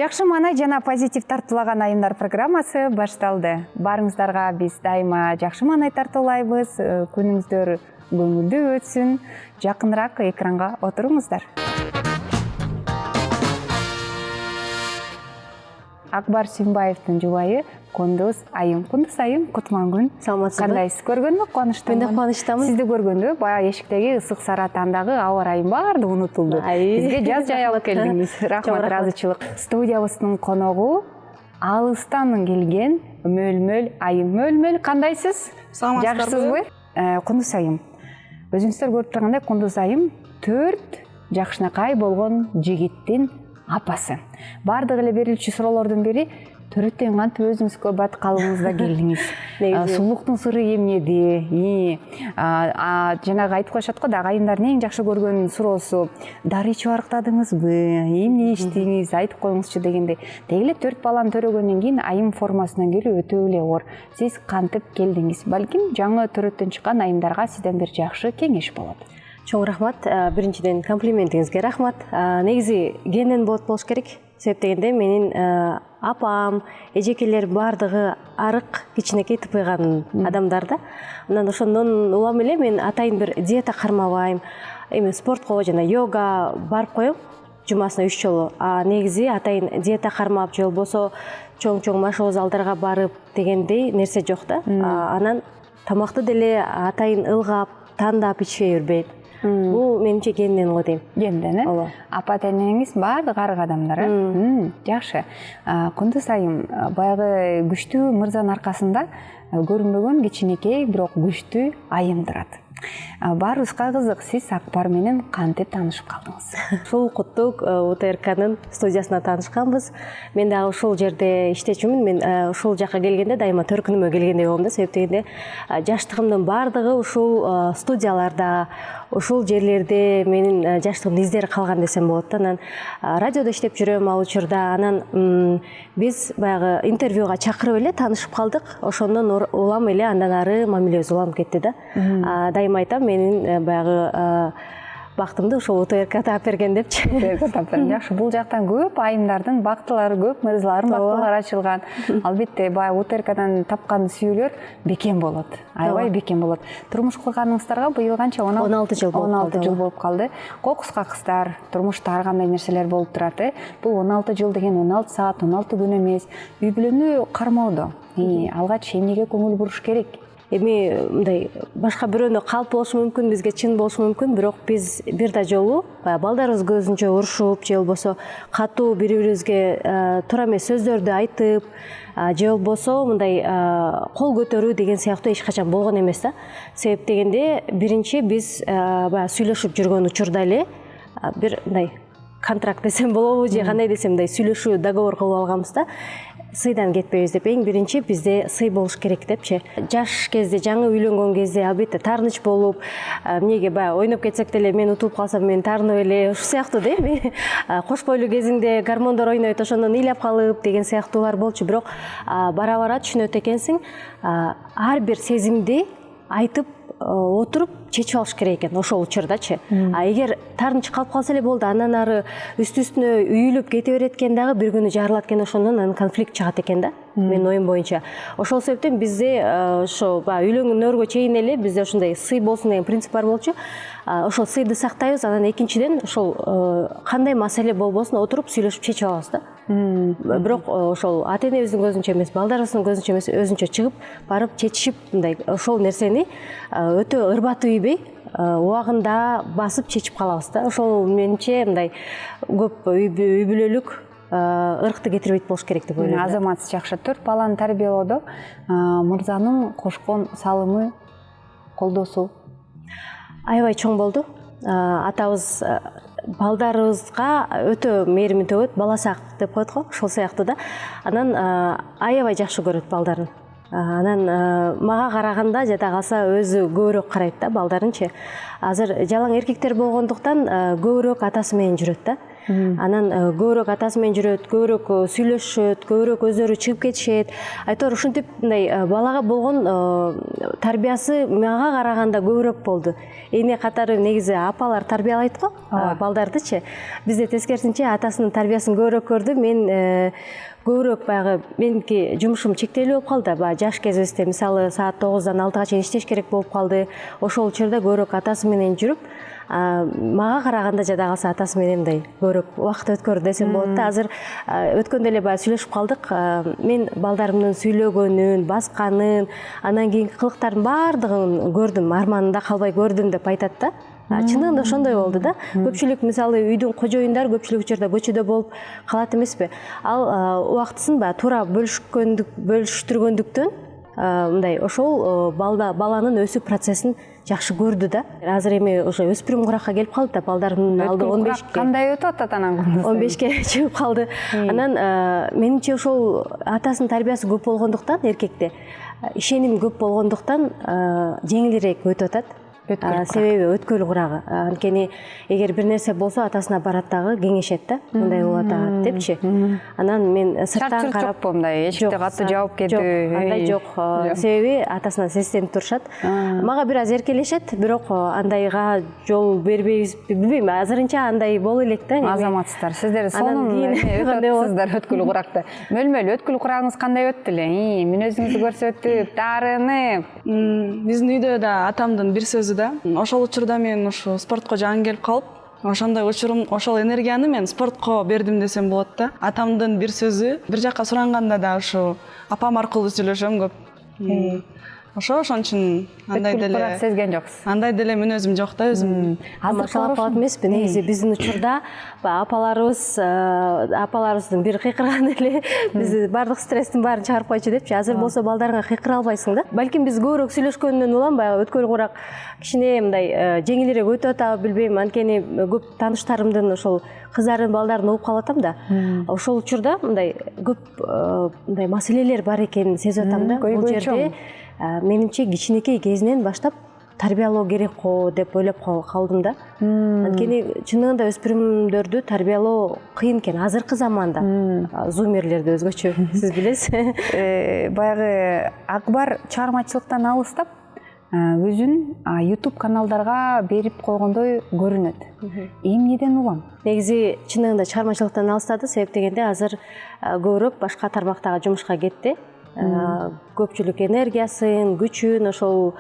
Жакшы маанай жана позитив тартуулаган айымдар программасы башталды. Барыңыздарга биз дайыма жакшы маанай тартуулайбыз. Күнүңүздөр көңүлдүү өтсүн. Жакыныраак экранга отуруңуздар. Акбар Сүйүнбаевдин жубайы Кундуз айым. Кундуз айым, кутман күн. Саламатсызбы? Кандайсыз? Көргөнмү? Кубанычтамын. Мен да кубанычтамын. Сизди көргөндө баягы эшиктеги ысык сары атаандагы аба ырайым баарды унутулду. Бизге жаз жай алып келдиңиз. Рахмат, ыраазычылык. Студиябыздын коногу алыстан келген Мөлмөл айым. Мөлмөл, кандайсыз? Жакшысызбы? Кундуз айым. Өзүңүздөр көрүп тургандай, Кундуз айым 4 жакшынакай болгон жигиттин апасы. Бардык эле берилчү суроолордун бири төрөттөн кантип өзүңүзгө бат калыбыңызда келдиңиз. Сулуулуктун сыры эмнеди? Жанагы айтып коюшат го да, айымдардын эң жакшы көргөн суроосу дары ичип арыктадыңызбы? Эмне иштиңиз? Айтып коюңузчу дегендей. Деги эле 4 баланы төрөгөндөн кийин айым формасынан келүү өтө эле оор. Сиз кантип келдиңиз? Балким жаңы төрөттөн чыккан айымдарга сизден бир жакшы кеңеш болот. Чоң рахмат. Биринчиден комплиментиңизге рахмат. Негизи генден болуш керек. Себеп дегенде менин апам, эжекелер бардыгы арык, кичинекей тыпыйган адамдар да. Анан ошондон улам эле мен атайын бир диета кармабайм. Эми спортко жана йога барып коем жумасына 3 жолу. Негизи атайын диета кармап же болбосо чоң машоо залдарга барып дегендей нерсе жок да. Анан тамакты деле атайын ылгап, тандап ичпей жүрбөйт. Бул менимче генден го дейм. Генден, э? Апа тенеңиз баардык арык адамдар, э? Жакшы. Кундуз айым, баягы күчтүү мырзанын аркасында көрүнбөгөн кичинекей, бирок күчтүү айым турат. Баарыбызга кызык, сиз Акбар менен кантип таанышып калдыңыз? Ушул Куттук УТРКнын студиясына таанышканбыз. Мен дагы ушул жерде иштечүмүн. Мен ушул жака келгенде дайыма төркүнүмө келгендей болом да. Себеп дегенде жаштыгымдын баардыгы ушул студияларда, ушул жерлерде менин жаштыгымдын издери калган десем болот да. Анан радиодо иштеп жүрөм ал учурда. Анан биз баягы интервьюга чакырып эле таанышып калдык. Ошондон улам эле андан ары мамилебиз уланып кетти да. Дайыма айтам, менин баягы бактымды ошол УТРК таап берген депчи. Жакшы, бул жактан көп айымдардын бактылары көп, мырзалардын бактылары ачылган. Албетте, баягы УТРКдан тапкан сүйүүлөр бекем болот. Аябай бекем болот. Турмуш курганыңыздарга быйыл канча? 16 жыл болуп калды. 16 жыл болуп калды. Кокуска кыздар, турмушта ар кандай нерселер болуп турат, э? Бул 16 жыл деген 16 саат, 16 күн эмес. Үй бүлөнү кармоодо алгач эмнеге көңүл буруш керек? Эми мындай башка бирөөнө калп болушу мүмкүн, бизге чын болушу мүмкүн, бирок биз бир да жолу балдарыбыз көзүнчө урушуп, же болбосо катуу бири-бирибизге туура эмес сөздөрдү айтып, же болбосо мындай кол көтөрүү деген сыяктуу эч качан болгон эмес да. Себеп дегенде биринчи биз баягы сүйлөшүп жүргөн учурда эле бир мындай контракт десем болобу, же кандай десем, мындай сүйлөшүү договор кылып алганбыз да. Сыйдан кетпейбиз деп, эң биринчи бизде сый болуш керек депчи. Жаш кезде, жаңы үйлөнгөн кезде албетте таарыныч болуп, эмнеге баягы ойноп кетсек деле, мен утулуп калсам мен таарынып эле, ушу сыяктуу да эми. Кош бойлуу кезиңде гормондор ойнойт, ошондон ыйлап калып деген сыяктуулар болчу, бирок бара-бара түшүнөт экенсиң, ар бир сезимди айтып отуруп чечип алыш керек экен ошол учурдачы. Эгер таарыныч калып калса эле болду, андан ары үстү-үстүнө үйүлүп кете берет экен дагы, бир күнү жарылат экен, ошондон анан конфликт чыгат экен да. Менин оюм боюнча. Ошол себептен бизде ошо үйлөнгөндөргө чейин эле бизде ошондой сый болсун деген принцип бар болчу. Ошол сыйды сактайбыз, анан экинчиден ошол кандай маселе болбосун отуруп сүйлөшүп чечип алабыз да. Бирок ошол ата-энебиздин көзүнчө эмес, балдарыбыздын көзүнчө эмес, өзүнчө чыгып, барып чечишип, мындай ошол нерсени өтө ырбатып ийбей, убагында басып чечип калабыз да. Ошол менимче мындай көп үй бүлөлүк ыркты кетирбейт болуш керек деп ойлойм. Азаматсыз жакшы. 4 баланы тарбиялоодо мырзанын кошкон салымы, колдоосу аябай чоң болду. Атабыз балдарыбызга өтө мээримин төгөт, баласы ак деп коет го, ошол сыяктуу да. Анан аябай жакшы көрөт балдарын. Анан мага караганда жада калса өзү көбүрөөк карайт да балдарынчы. Азыр жалаң эркектер болгондуктан көбүрөөк атасы менен жүрөт да. Анан көбүрөөк атасы менен жүрөт, көбүрөөк сүйлөшөт, көбүрөөк өздөрү чыгып кетишет. Айтор ушинтип мындай балага болгон тарбиясы мага караганда көбүрөөк болду. Эне катары негизи апалар тарбиялайт го балдардычы. Бизде тескерисинче атасынын тарбиясын көбүрөөк көрдү. Мен көбүрөөк баягы меники жумушум чектелүү болуп калды. Баягы жаш кезибизде мисалы саат 9-дан 6-га чейин иштеш керек болуп калды. Ошол учурда көбүрөөк атасы менен жүрүп, мага караганда жада калса атасы менен мындай көбүрөөк убакыт өткөрдү десем болот да. Азыр өткөндө эле баягы сүйлөшүп калдык. Мен балдарымдын сүйлөгөнүн, басканын, анан кийинки кылыктардын баардыгын көрдүм, арманында калбай көрдүм деп айтат да. Чынында ошондой болду да. Көпчүлүк мисалы үйдүн кожоюндары көпчүлүк учурда көчөдө болуп калат эмеспи? Ал убактысын баягы туура бөлүштүргөндүктөн мындай ошол баланын өсүү процессин жакшы көрдү да. Азыр эми уже өспүрүм куракка келип калды да, балдарымдын алды 15ке. Кандай өтүп атат анан? 15ке чыгып калды. Анан менимче ошол атасынын тарбиясы көп болгондуктан, эркекте ишеним көп болгондуктан жеңилирээк өтүп атат. Себеби өткөл курагы. Анткени эгер бир нерсе болсо атасына барат дагы кеңешет да. Мындай болуп атат депчи. Анан мен сырттан карап мындай эшикте катуу жаап кетүү. Андай жок. Себеби атасынан сезденип турушат. Мага бир аз эркелешет, бирок андайга жол бербейбиз, билбейм. Азырынча андай боло элек да. Азаматсыздар, сиздер сонун өтөсүздөр өткүл куракта. Мөлмөл өткүл курагыңыз кандай өттү эле? Мүнөзүңүздү көрсөтүп, таарынып. Биздин үйдө да атамдын бир сөзү да. Ошол учурда мен ушу спортко жагым келип калып, ошондой учурум, ошол энергияны мен спортко бердим десем болот да. Атамдын бир сөзү, бир жакка суранганда да ушу апам аркылуу сүйлөшөм көп. Ошон үчүн андай деле сезген жоксуз. Андай деле мүнөзүм жок да өзүм. Машалап калат эмеспи? Негизи биздин учурда апаларыбыздын бир кыйкырганы эле биз бардык стресстин баарын чыгарып койчу депчи. Азыр болсо балдарыңа кыйкыра албайсың да. Балким биз көбүрөөк сүйлөшкөндөн улам баягы өткөл курак кичине мындай жеңилирээк өтүп атабы билбейм. Анткени көп тааныштарымдын ошол кыздарын, балдарын угуп калып атам да. Ошол учурда мындай көп мындай маселелер бар экенин сезип атам да. Бул жерде менимче кичинекей кезинен баштап тарбиялоо керек го деп ойлоп калдым да. Анткени чынында өспүрүмдөрдү тарбиялоо кыйын экен азыркы заманда. Зумерлерди өзгөчө сиз билесиз. Баягы Акбар чыгармачылыктан алыстап, өзүн YouTube каналдарга берип койгондой көрүнөт. Эмнеден улам? Негизи чынында чыгармачылыктан алыстады, себеп дегенде азыр көбүрөөк башка тармактагы жумушка кетти. Көпчүлүк энергиясын, күчүн ошол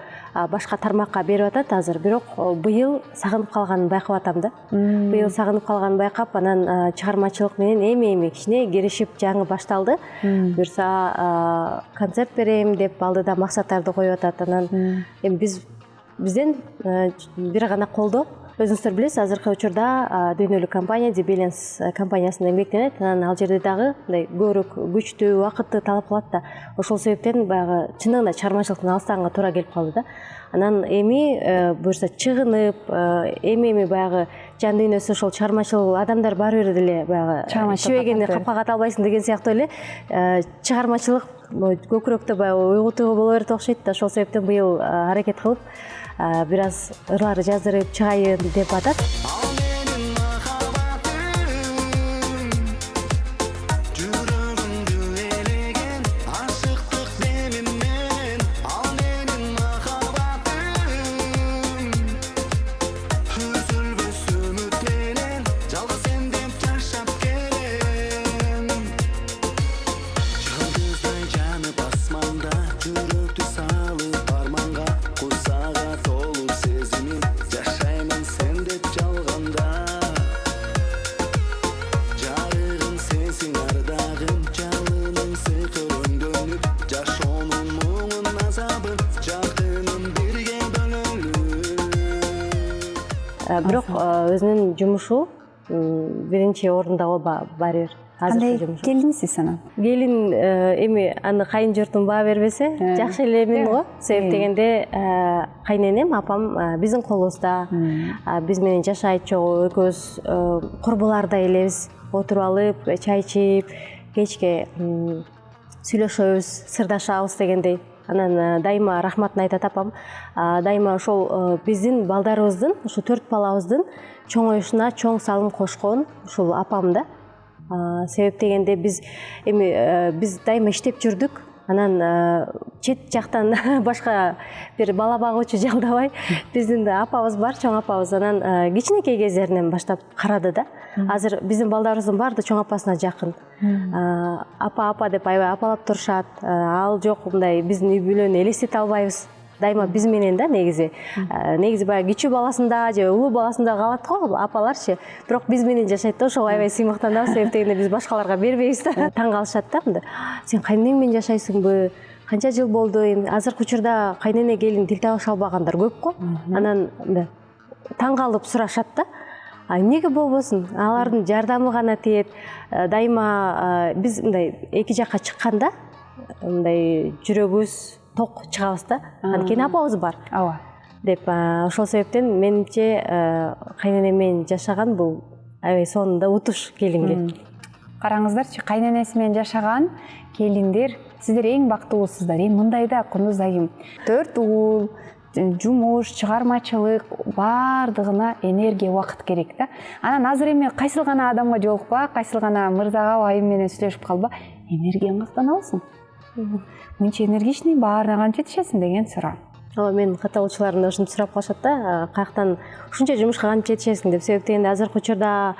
башка тармакка берип атат азыр. Бирок быйыл сагынып калганын байкап атам да. Быйыл сагынып калганын байкап, анан чыгармачылык менен эми кичине киришип жаңы башталды. Буюрса концерт берем деп алдыда максаттарды коюп атат. Анан эми бизден бир гана колдоо. Өзүңүздөр билесиз, азыркы учурда дүйнөлүк компания Дебеленс компаниясында эмгектенет. Анан ал жерде дагы мындай көбүрөөк күчтүү, убакытты талап кылат да. Ошол себептен баягы чынында чыгармачылыктан алыстаганга туура келип калды да. Анан эми буюрса чыгынып, эми баягы жан дүйнөсү ошол чыгармачыл адамдар баары бир деле баягы чебегенди капка ката албайсың деген сыяктуу эле чыгармачылык көкүрөктө баягы уйгутууга боло берет окшойт да. Ошол себептен быйыл аракет кылып бир аз ырлар жаздырып чыгайын деп атат. Бирок өзүнүн жумушу биринчи орунда баары бир. Кандай келинсиз анан? Келин эми аны кайын журтум баа бербесе жакшы элемин го. Себеп дегенде кайненем, апам биздин колубузда, биз менен жашайт жогу, экөөбүз курбулардай элебиз. Отуруп алып, чай ичип, кечке сүйлөшөбүз, сырдашабыз дегендей. анан дайыма рахматын айтат апам. Дайыма ошол биздин балдарыбыздын, ушу 4 балабыздын чоңоюшуна чоң салым кошкон ушул апам да. Себеп дегенде биз дайыма иштеп жүрдүк. Анан чет жактан башка бир бала багуучу жалдабай биздин апабыз бар, чоң апабыз. Анан кичинекей кездеринен баштап карады да. Азыр биздин балдарыбыздын баары чоң апасына жакын. Апа деп аябай апалап турушат. Ал жок мындай биздин үй бүлөнү элестете албайбыз. Дайыма биз менен да негизи баягы кичүү баласында же улуу баласында калат го апаларчы. Бирок биз менен жашайт да, ошого аябай сыймыктанабыз. Себеп дегенде биз башкаларга бербейбиз да. Таң калышат да мындай. Сен кайненең менен жашайсыңбы? Канча жыл болду? Азыркы учурда кайнене келин тил табыша албагандар көп го. Анан таң калып сурашат да. Эмнеге болбосун? Алардын жардамы гана тиет. Дайыма биз мындай эки жакка чыкканда мындай жүрөгүбүз ток чыгабыз да. Анткени апабыз бар. Ооба. Деп ошол себептен менимче кайнене менен жашаган бул аябай сонунда утуш келинге. Караңыздарчы, кайненеси менен жашаган келиндер сиздер эң бактылуусуздар. Мындайда кундуз айым 4 уул, жумуш, чыгармачылык баардыгына энергия, убакыт керек да. Анан азыр эми кайсыл гана адамга жолукпа, кайсыл гана мырзага айым менен сүйлөшүп калба, энергияң каяктан аласың? Мынча энергичный, баарына канча жетишесиң деген суроо. Ооба, мен катталуучуларым да ушинтип сурап калышат да, каяктан ушунча жумушка канча жетишесиң деп. Себеп дегенде азыркы учурда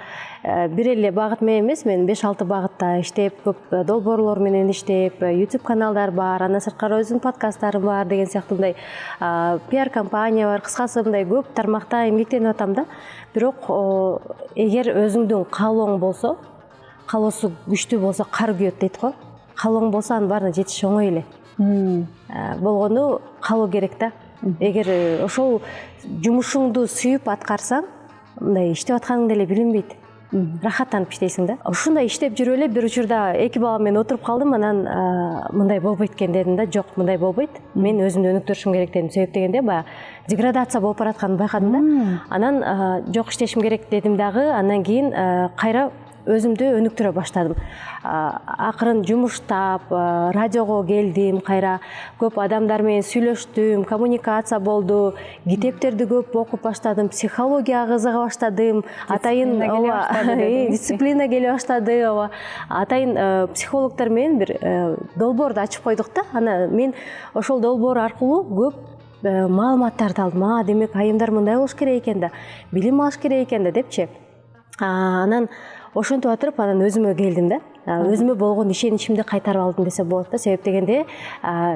бир эле багыт менен эмес, мен 5-6 багытта иштеп, көп долбоорлор менен иштеп, YouTube каналдар бар, андан сырткары өзүмдүн подкасттарым бар деген сыяктуу мындай пиар компания бар. Кыскасы мындай көп тармакта эмгектенип атам да. Бирок эгер өзүңдүн каалооң болсо, каалоосу күчтүү болсо кар күйөт дейт го. Каалооң болсо анын баарына жетиш оңой эле. Болгону каалоо керек да. Эгер ошол жумушуңду сүйүп аткарсаң, мындай иштеп атканың деле билинбейт. Рахаттанып иштейсиң да. Ушундай иштеп жүрүп эле бир учурда 2 балам менен отуруп калдым, анан мындай болбойт экен дедим да. Жок, мындай болбойт. Мен өзүмдү өнүктүрүшүм керек дедим. Себеп дегенде баягы деградация болуп баратканын байкадым да. Анан жок, иштешим керек дедим дагы. Андан кийин кайра өзүмдү өнүктүрө баштадым. Акырын жумуштап, радиого келдим, кайра көп адамдар менен сүйлөштүм, коммуникация болду, китептерди көп окуп баштадым, психологияга кызыга баштадым, атайын дисциплина келе баштады. Атайын психологдор менен бир долбоорду ачып койдук да. Анан мен ошол долбоор аркылуу көп маалыматтарды алдым. Демек айымдар мындай болуш керек экен да, билим алыш керек экен да депчи. Анан ошентип атырып, анан өзүмө келдим да. Өзүмө болгон ишеничимди кайтарып алдым десе болот да. Себеп дегенде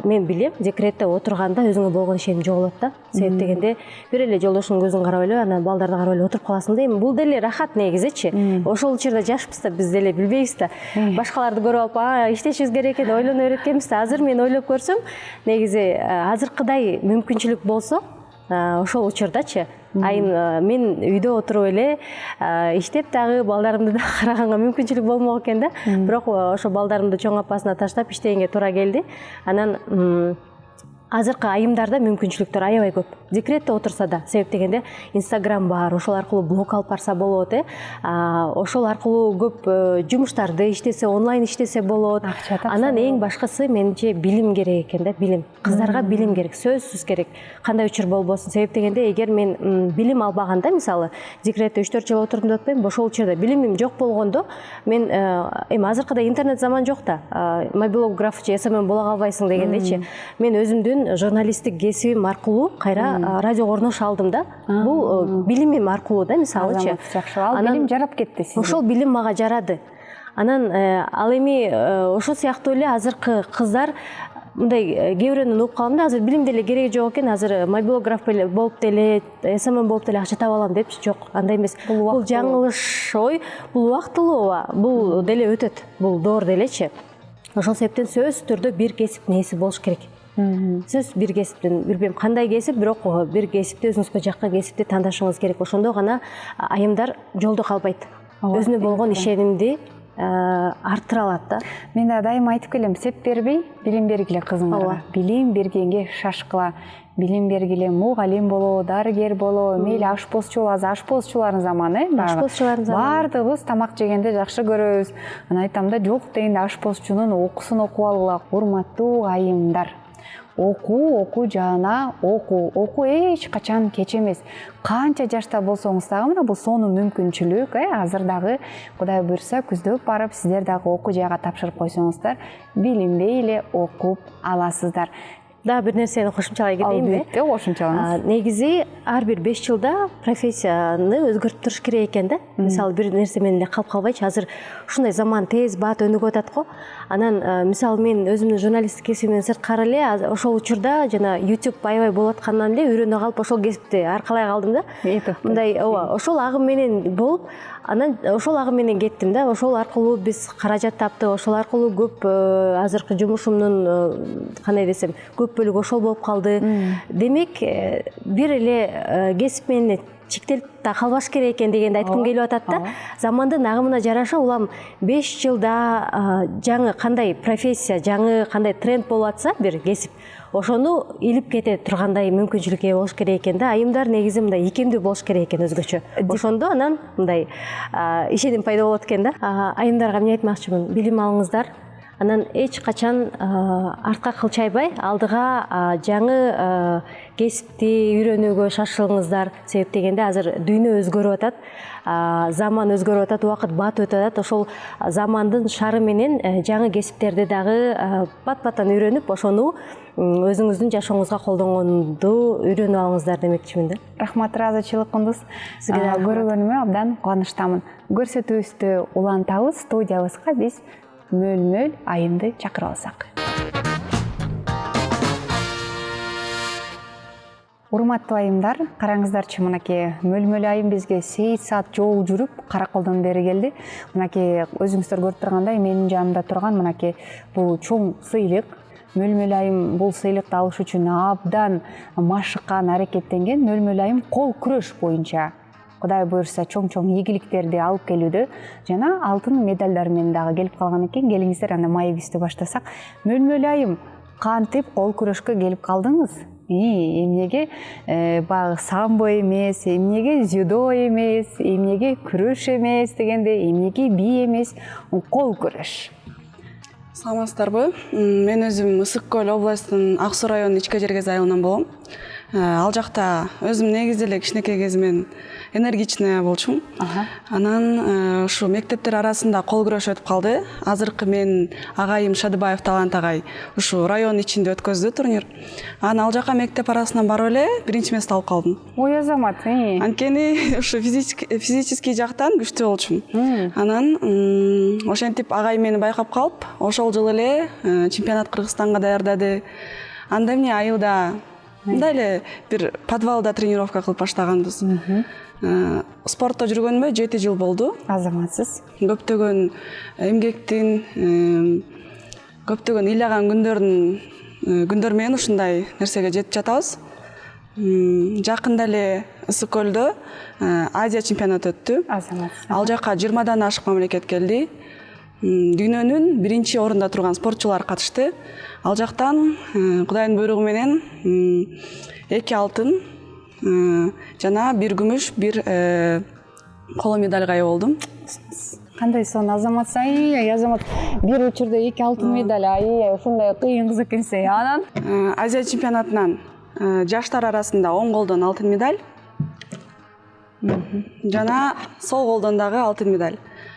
мен билем, декретте отурганда өзүңө болгон ишеним жоголот да. Себеп дегенде бир эле жолдошуңдун көзүн карап эле, анан балдарды карап эле отуруп каласың да. Эми бул деле рахат негизичи. Ошол учурда жашпыз да, биз деле билбейбиз да. Башкаларды көрүп алып, иштешибиз керек экен, ойлоно береткенбиз да. Азыр мен ойлоп көрсөм, негизи азыркыдай мүмкүнчүлүк болсо, ошол учурдачы айым мен үйдө отуруп эле иштеп дагы балдарымды да караганга мүмкүнчүлүк болмок экен да. Бирок ошо балдарымды чоң апасына таштап иштегенге туура келди. Анан азыркы айымдарда мүмкүнчүлүктөр аябай көп. Декретте отурса да, себеп дегенде Instagram бар, ошол аркылуу блог алып барса болот, ошол аркылуу көп жумуштарды иштесе, онлайн иштесе болот. Анан эң башкысы менимче билим керек экен да, билим. Кыздарга билим керек, сөзсүз керек. Кандай учур болбосун. Себеп дегенде эгер мен билим албаганда, мисалы, декретте 3-4 жыл отурдум деп атпайм, ошол учурда билимим жок болгондо, мен эми азыркыда интернет заман жок да. Мобилограф же СММ боло калбайсың дегендечи. Мен өзүмдүн журналисттик кесибим аркылуу кайра радиого орнош алдым да. Бул билимим аркылуу да, мисалычы. Ал билим жарап кетти сизге. Ошол билим мага жарады. Анан ал эми ошол сыяктуу эле азыркы кыздар мындай кээ бирөөнөн угуп калам да, азыр билим деле кереги жок экен, азыр мобилограф болуп деле, СММ болуп деле акча таба алам депчи. Жок, андай эмес. Бул жаңылыш ой, бул убактылуу, бул деле өтөт. Бул доор делечи. Ошол себептен сөзсүз түрдө бир кесип нээси болуш керек. Сиз бир кесиптен, билбейм кандай кесип, бирок бир кесипти, өзүңүзгө жаккан кесипти тандашыңыз керек. Ошондо гана айымдар жолдо калбайт. Өзүнө болгон ишенимди арттыра алат да. Мен да дайыма айтып келем, сеп бербей, билим бергиле кызыңарга. Билим бергенге шашкыла. Билим бергиле, мугалим боло, дарыгер боло, мейли ашпозчу боло, ашпозчулардын заманы, ашпозчулардын заманы. Бардыгыбыз тамак жегенде жакшы көрөбүз. Анан айтам да, жок дегенде ашпозчунун окуусун окуп алгыла, урматтуу айымдар. окуу жаана окуу эч качан кеч эмес. Канча жашта болсоңуз дагы мына бул сонун мүмкүнчүлүк, азыр дагы Кудай буйрса күздөп барып сиздер дагы окуу жайга тапшырып койсоңуздар, билинбей эле окуп аласыздар. Дагы бир нерсени кошумчалай кетейинби? Албетте, кошумчалаңыз. Негизи ар бир 5 жылда профессияны өзгөртүп туруш керек экен да. Мисалы бир нерсе менен эле калып калбайчы. Азыр ушундай заман тез баат өнүгүп атат го. Анан мисалы мен өзүмдүн журналисттик кесибимден сырткары эле ошол учурда жана YouTube аябай болуп аткандан эле үйрөнө калып ошол кесипти аркалай калдым да. Мындай ошол агым менен болуп, анан ошол агым менен кеттим да. Ошол аркылуу биз каражат таптык, ошол аркылуу көп азыркы жумушумдун кандай десем, көп бөлүгү ошол болуп калды. Демек, бир эле кесип менен чектелип да калбаш керек экен дегенди айткым келип атат да. Замандын агымына жараша улам 5 жылда жаңы кандай профессия, жаңы кандай тренд болуп атса бир кесип, ошону илип кете тургандай мүмкүнчүлүккө ээ болуш керек экен да. Айымдар негизи мындай икемдүү болуш керек экен өзгөчө. Ошондо анан мындай ишеним пайда болот экен да. Айымдарга эмне айтмакчымын? Билим алыңыздар. Анан эч качан артка кылчайбай, алдыга жаңы кесипти үйрөнүүгө шашылыңыздар. Себеп дегенде азыр дүйнө өзгөрүп атат, заман өзгөрүп атат, убакыт баат өтүп атат. Ошол замандын шары менен жаңы кесиптерди дагы бат-баттан үйрөнүп, ошону өзүңүздүн жашооңузга колдонгонду үйрөнүп алыңыздар демекчимин да. Рахмат, ыраазычылык кундуз. Сизге көргөнүмө абдан кубанычтамын. Көрсөтүүбүздү улантабыз, студиябызга биз мөл айымды чакырып алсак. Урматтуу айымдар, караңыздарчы, мынакей мөл айым бизге 8 саат жол жүрүп, Караколдон бери келди. Мынакей өзүңүздөр көрүп тургандай, менин жанымда турган мынакей бул чоң сыйлык. Мөл айым бул сыйлыкты алыш үчүн абдан машыккан, аракеттенген. Мөл айым кол күрөш боюнча Кудай буйрса чоң ийгиликтерди алып келүүдө жана алтын медалдар менен дагы келип калган экен. Келиңиздер, анда маегибизди баштасак. Мөл айым, кантип кол күрөшкө келип калдыңыз? Эмнеге багы самбо эмес, эмнеге дзюдо эмес, эмнеге күрөш эмес дегенде, эмнеге би эмес, кол күрөш? Саламатсыздарбы? Мен өзүм Ысык Көл областынын Ак Суу районунун Ичке Жеркез айылынан болом. Ал жакта өзүм негизи эле кичинекей кезимден энергичная болчумун. Анан ушу мектептер арасында кол күрөш өтүп калды. Азыркы мен агайым Шадыбаев Талант агай ушу район ичинде өткөздү турнир. Анан ал жака мектеп арасынан барып эле биринчи место алып калдым. Ой, азамат, Анткени ушу физический жактан күчтүү болчумун. Анан ошентип агай мени байкап калып, ошол жылы эле чемпионат Кыргызстанга даярдады. Анда эмне айылда мындай эле бир подвалда тренировка кылып баштаганбыз. Спортто жүргөнүмө 7 жыл болду. Азаматсыз. Көптөгөн эмгектин, көптөгөн ыйлаган күндөр менен ушундай нерсеге жетип жатабыз. Жакында эле Ысык Көлдө Азия чемпионаты өттү. Азаматсыз. Ал жака 20дан ашык мамлекет келди. Дүйнөнүн биринчи орунда турган спортчулар катышты. Ал жактан Кудайдын буйругу менен 2 алтын жана 1 күмүш, 1 коло медальга ээ болдум. Кандай сон, азамат, азамат, бир учурда 2 алтын медаль, ушундай кыйын кыз экенсиң. Анан Азия чемпионатынан жаштар арасында оң колдон алтын медаль жана сол колдон дагы алтын медаль.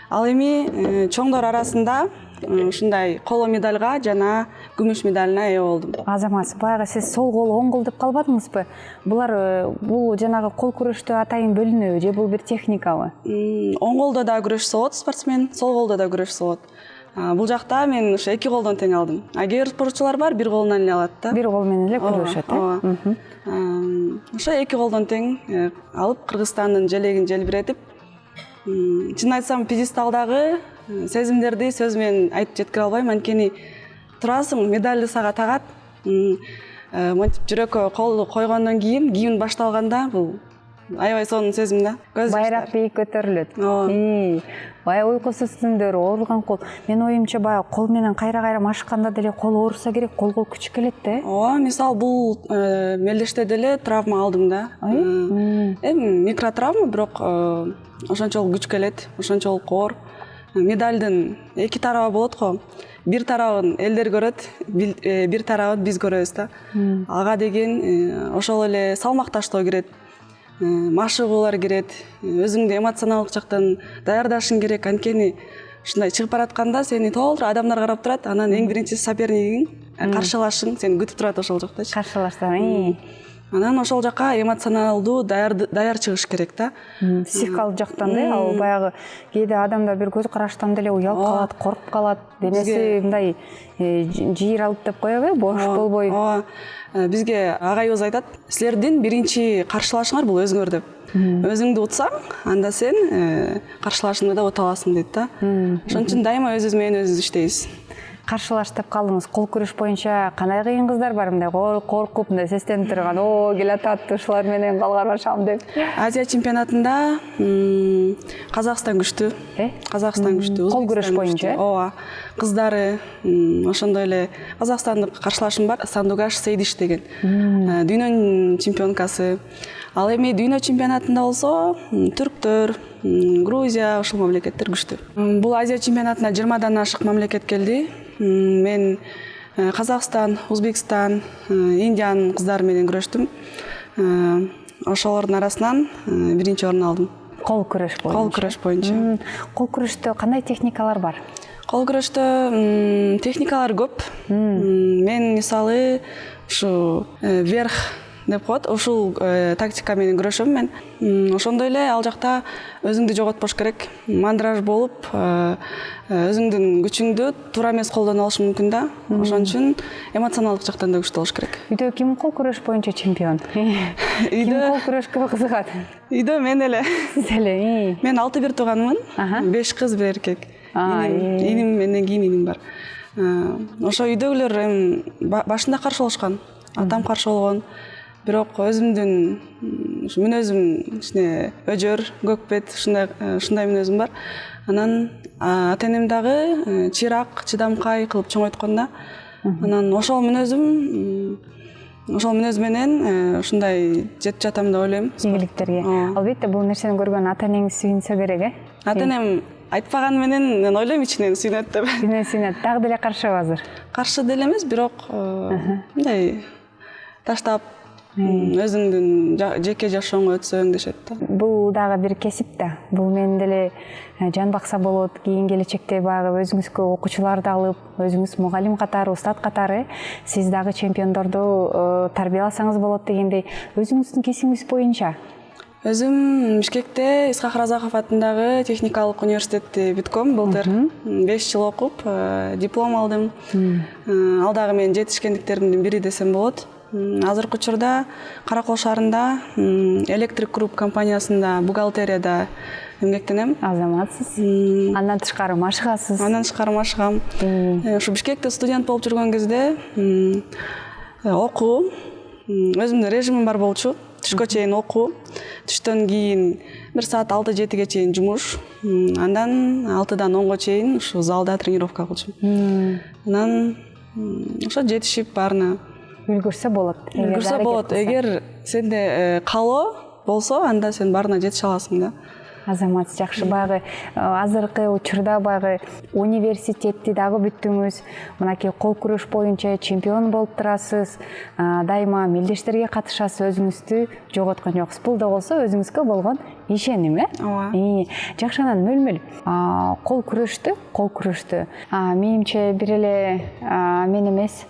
Ал эми чоңдор арасында ушундай коло медальга жана күмүш медалына ээ болдум. Азамат, баягы сиз сол кол, оң кол деп калбадыңызбы? Бул жанагы кол күрөштө атайын бөлүнөбү же бул бир техникабы? Оң колдо да күрөшсө болот спортсмен, сол колдо да күрөшсө болот. Бул жакта мен ушу 2 колдон тең алдым. Кээ бир спортчулар бар, 1 колунан эле алат да. 1 кол менен эле күрөшөт, Ошо 2 колдон тең алып Кыргызстандын желегин желбиретип, чын айтсам пьедесталдагы сезимдерди сөз менен айтып жеткире албайм. Анткени турасың, медальды сага тагат, монтип жүрөккө колду койгондон кийин, кийин башталганда бул аябай сонун сезим да. Байрак бийик көтөрүлөт. Баягы уйкусуз түндөр, ооруган кол. Мен оюмча баягы кол менен кайра машыкканда деле кол ооруса керек, колго күч келет да. Мисал бул мелдеште деле травма алдым да. Микротравма, бирок ошончолук күч келет, ошончолук оор. медальдын эки тарабы болот го. Бир тарабын элдер көрөт, бир тарабын биз көрөбүз да. Ага деген ошол эле салмак таштоо кирет. Машыгуулар кирет. Өзүңдү эмоционалдык жактан даярдашың керек. Анткени ушундай чыгып баратканда сени толтур адамдар карап турат. Анан эң биринчи сопернигиң каршылашың сени күтүп турат ошол жактачы. Каршылаштан. Анан ошол жака эмоционалдуу даяр чыгыш керек да. Психикалык жактан да, ал баягы кээде адамдар бир көз караштан деле уялып калат, коркуп калат, денеси мындай жыйралып деп коебу, бош болбой. Бизге агайыбыз айтат, силердин биринчи каршылашыңар бул өзүңөр деп. Өзүңдү утсаң, анда сен каршылашыңды да ута аласың дейт да. Ошон үчүн дайыма өзүбүз менен өзүбүз иштейбиз. Каршылаш деп калдыңыз. Кол күрөш боюнча кандай кыйын кыздар бар, мындай коркуп, мындай сестенип турган, келатат, ушулар менен калгарбашам деп. Азия чемпионатында Казакстан күчтүү. Казакстан күчтүү. Кол күрөш боюнча. Ооба. Кыздары ошондой эле казакстандык каршылашым бар, Сандугаш Сейдиш деген. Дүйнөнүн чемпионкасы. Ал эми дүйнө чемпионатында болсо түрктөр, Грузия, ошол мамлекеттер күчтүү. Бул Азия чемпионатына 20-дан ашык мамлекет келди. Мен Казакстан, Узбекстан, Индиянын кыздары менен күрөштүм. Ошолордун арасынан биринчи орун алдым. Кол күрөш боюнча. Кол күрөш боюнча. Кол күрөштө кандай техникалар бар? Кол күрөштө техникалар көп. Мен мисалы ушу верх деп коет, ушул тактика менен күрөшөм мен. Ошондой эле ал жакта өзүңдү жоготпош керек. Мандраж болуп, өзүңдүн күчүңдү туура эмес колдоно алыш мүмкүн да. Ошон үчүн эмоционалдык жактан да күчтүү болуш керек. Үйдө ким кол күрөш боюнча чемпион? Ким кол күрөшкө кызыгат? Үйдө мен эле. Сиз эле. Мен 6-1 тууганмын. 5 кыз, 1 эркек. Иним менен кийин иним бар. Ошо үйдөгүлөр башында каршы болушкан. Атам каршы болгон. Бирок өзүмдүн мүнөзүм кичине өжөр, көкпет, ушундай мүнөзүм бар. Анан ата-энем дагы чыйрак, чыдамкай кылып чоңойткон да. Анан ошол мүнөз менен ушундай жетип жатам деп ойлойм. Ийгиликтерге. Албетте бул нерсени көргөн ата-энеңиз сүйүнсө керек, Ата-энем айтпаган менен мен ойлойм ичинен сүйүнөт деп. Сүйүнөт. Дагы деле каршыбы азыр? Каршы деле эмес, бирок мындай таштап өзүңдүн жеке жашооңо өтсөң дешет да. Бул дагы бир кесип да. Бул менен деле жан бакса болот. Кийин келечекте баягы өзүңүзгө окуучуларды алып, өзүңүз мугалим катары, устат катары сиз дагы чемпиондорду тарбияласаңыз болот дегендей, өзүңүздүн кесибиңиз боюнча. Өзүм Бишкекте Исхак Разаков атындагы техникалык университетти бүткөм былтыр. 5 жыл окуп, диплом алдым. Ал дагы менин жетишкендиктеримдин бири десем болот. Азыркы учурда Каракол шаарында Электрик Групп компаниясында бухгалтерияда эмгектенем. Азаматсыз. Андан тышкары машыгасыз. Андан тышкары машыгам. Ушу Бишкекте студент болуп жүргөн кезде окуу, өзүмдүн режимим бар болчу. Түшкө чейин окуу, түштөн кийин 1 саат 6-7ге чейин жумуш, андан 6-дан 10го чейин ушу залда тренировка кылчумун. Анан ошо жетишип баарына Үлгүрсө болот. Үлгүрсө болот. Эгер сенде каалоо болсо, анда сен баарына жетише аласың да. Азамат, жакшы. Баягы азыркы учурда баягы университетти дагы бүттүңүз. Мынакей кол күрөш боюнча чемпион болуп турасыз. Дайыма мелдештерге катышасыз, өзүңүздү жоготкон жоксуз. Бул да болсо өзүңүзгө болгон ишеним, Ооба. Жакшы, анан мөлмөл. Кол күрөштү. Менимче бир эле мен эмес,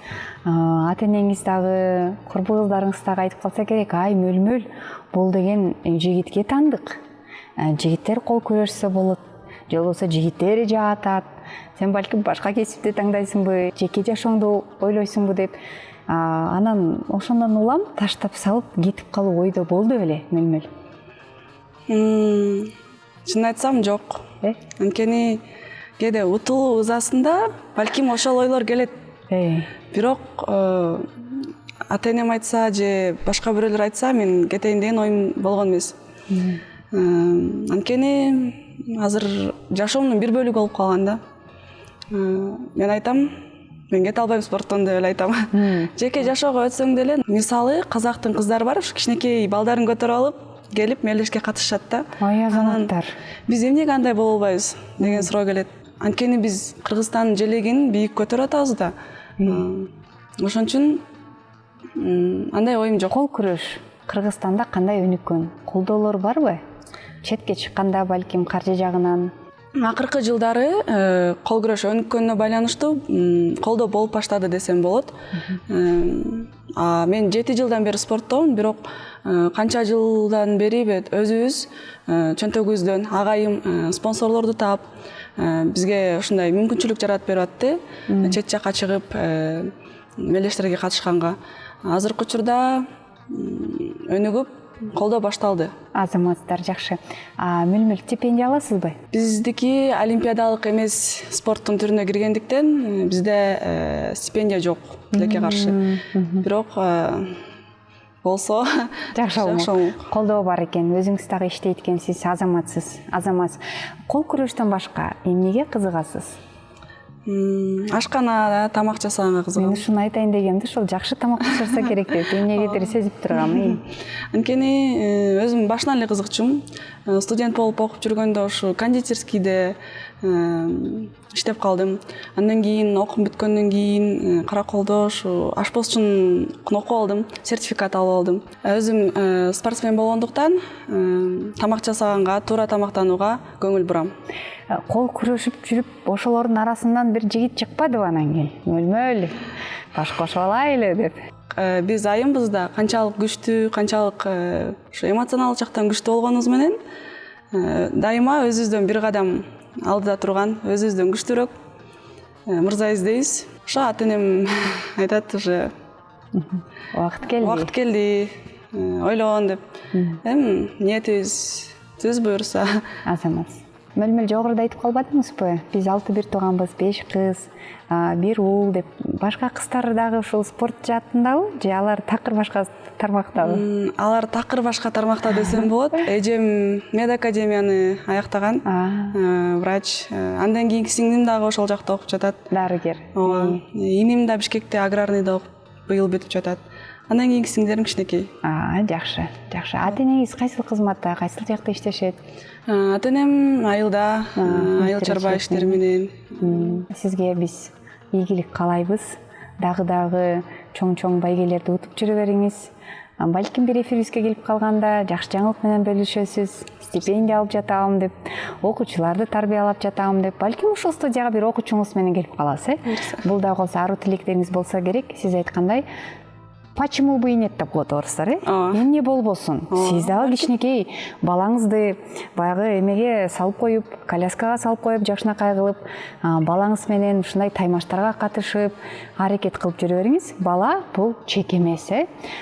ата-энеңиз дагы, курбу кыздарыңыз дагы айтып калса керек, мөлмөл, бул деген жигитке тандык. Жигиттер кол күрөшсө болот, же болбосо жигиттери жаатат. Сен балким башка кесипти таңдайсыңбы, жеке жашооңду ойлойсуңбу деп. Анан ошондон улам таштап салып кетип калуу ойдо болду беле, мөлмөл? Чын айтсам жок. Анткени кээде утулуу ызасында балким ошол ойлор келет. Бирок ата-энем айтса же башка бирөөлөр айтса, мен кетейин деген оюм болгон эмес. Анткени азыр жашоомдун бир бөлүгү болуп калган да. Мен айтам, мен кете албайм спорттон деп эле айтам. Жеке жашоого өтсөң деле, мисалы Казактын кыздары бар, кичинекей балдарын көтөрүп алып, келип мелдешке катышышат да. Ой, азаматтар. Биз эмнеге андай боло албайбыз деген суроо келет. Анткени биз Кыргызстандын желегин бийик көтөрүп атабыз да. Ошон үчүн андай оюм жок. Кол күрөш Кыргызстанда кандай өнүккөн? Колдоолор барбы? Четке чыкканда балким каржы жагынан. Акыркы жылдары кол күрөш өнүккөнүнө байланыштуу колдоо болуп баштады десем болот. Мен 7 жылдан бери спорттомун, бирок канча жылдан бери өзүбүз чөнтөгүбүздөн агайым спонсорлорду таап, бизге ушундай мүмкүнчүлүк жаратып берип атты. Чет жакка чыгып мелдештерге катышканга. Азыркы учурда өнүгүп колдоо башталды. Азаматтар жакшы. Мөлмөл стипендия аласызбы? Биздики олимпиадалык эмес спорттун түрүнө киргендиктен бизде стипендия жок, тилекке каршы. Бирок болсо жакшы болмок. Колдоо бар экен, өзүңүз дагы иштейт экенсиз, азаматсыз. Кол күрөштөн башка эмнеге кызыгасыз? Ашканада тамак жасаганга кызыгам. Мен ушуну айтайын дегенде, ушул жакшы тамак пышырса керек деп эмнегедир сезип тургам. Анткени өзүм башынан эле кызыкчумун. Студент болуп окуп жүргөндө ушу кондитерскийде иштеп калдым. Андан кийин окуум бүткөндөн кийин Караколдо ушу ашпозчунун окуп алдым, сертификат алып алдым. Өзүм спортсмен болгондуктан тамак жасаганга, туура тамактанууга көңүл бурам. Кол күрөшүп жүрүп, ошолордун арасынан бир жигит чыкпадыбы анан кийин? Мөлмөл, баш кошуп алайлы деп. Биз айымбыз да канчалык күчтүү, канчалык ушу эмоционалдык жактан күчтүү болгонубуз менен дайыма өзүбүздөн бир кадам алдыда турган, өзүбүздөн күчтүүрөөк мырза издейбиз. Ошо ата-энем айтат уже Убакыт келди, ойлон деп. Ниетибиз түз буюрса. Азамат. Мөлмөл жогоруда айтып калбадыңызбы? Биз 6 тууганбыз, 5 кыз, 1 уул деп. Башка кыздар дагы ушул спорт жаатындабы? Же алар такыр башка тармактабы? Алар такыр башка тармакта десем болот. Эжем медакадемияны аяктаган, врач. Андан кийинки сиңдим дагы ошол жакта окуп жатат. Дарыгер. Иним да Бишкекте аграрныйда окуп, быйыл бүтүп жатат. Андан кийинки сиңдерим кичинекей. Жакшы. Ата-энеңиз кайсыл кызматта, кайсыл жакта иштешет? Ата-энем айылда, айыл чарба иштери менен. Сизге биз ийгилик каалайбыз. Дагы чоң байгелерди утуп жүрө бериңиз. Балким бир эфирибизге келип калганда жакшы жаңылык менен бөлүшөсүз. Стипендия алып жатам деп, окуучуларды тарбиялап жатам деп. Балким ушул студияга бир окуучуңуз менен келип каласыз, Бул дагы болсо ару тилектериңиз болсо керек. Сиз айткандай, почему бы и нет деп коет орустар, эмне болбосун? Сиз дагы кичинекей балаңызды баягы эмеге салып коюп, коляскага салып коюп, жакшынакай кылып, балаңыз менен ушундай таймаштарга катышып, аракет кылып жүрө бериңиз. Бала бул чек эмес,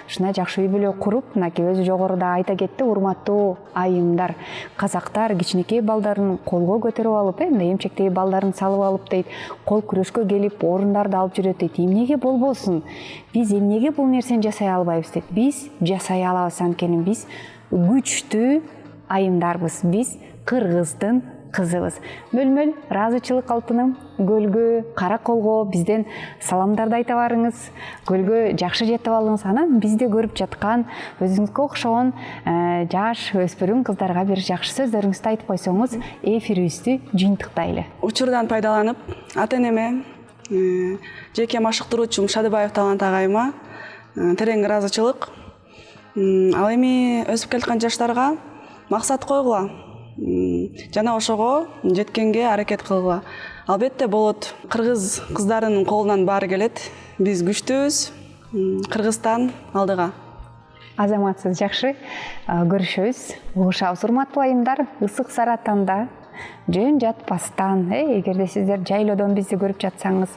Ушундай жакшы үй бүлө куруп, мынакей өзү жогоруда айта кетти, урматтуу айымдар, казактар кичинекей балдарын колго көтөрүп алып, эмчектеги балдарын салып алып дейт, кол күрөшкө келип, орундарды алып жүрөт дейт. Эмнеге болбосун? Биз эмнеге бул нерсени жасай албайбыз дейт. Биз жасай алабыз, анткени биз күчтүү айымдарбыз. Биз кыргыздын кызыбыз. Мөлмөл, ыраазычылык алтыным. Көлгө, Караколго бизден саламдарды айта барыңыз. Көлгө жакшы жетип алыңыз. Анан бизди көрүп жаткан өзүңүзгө окшогон жаш өспүрүм кыздарга бир жакшы сөздөрүңүздү айтып койсоңуз, эфирибизди жыйынтыктайлы. Учурдан пайдаланып, ата-энеме, жеке машыктыруучум Шадыбаев Талант агайыма терең ыраазычылык. Ал эми өсүп келаткан жаштарга максат койгула. Жана ошого жеткенге аракет кылгыла. Албетте болот. Кыргыз кыздарынын колунан баары келет. Биз күчтүүбүз. Кыргызстан алдыга. Азаматсыз жакшы көрүшөбүз. Угушабыз, урматтуу айымдар. Ысык Саратанда жөн жатпастан, эгерде сиздер жайлоодон бизди көрүп жатсаңыз,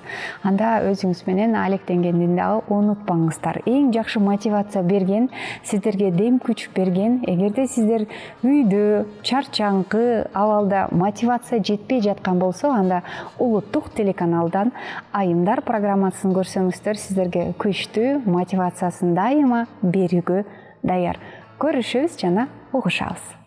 анда өзүңүз менен алектенгенди дагы унутпаңыздар. Эң жакшы мотивация берген, сиздерге дем күч берген, эгерде сиздер үйдө чарчаңкы абалда мотивация жетпей жаткан болсо, анда улуттук телеканалдан айымдар программасын көрсөңүздөр, сиздерге күчтүү мотивациясын дайыма берүүгө даяр. Көрүшөбүз жана угушабыз.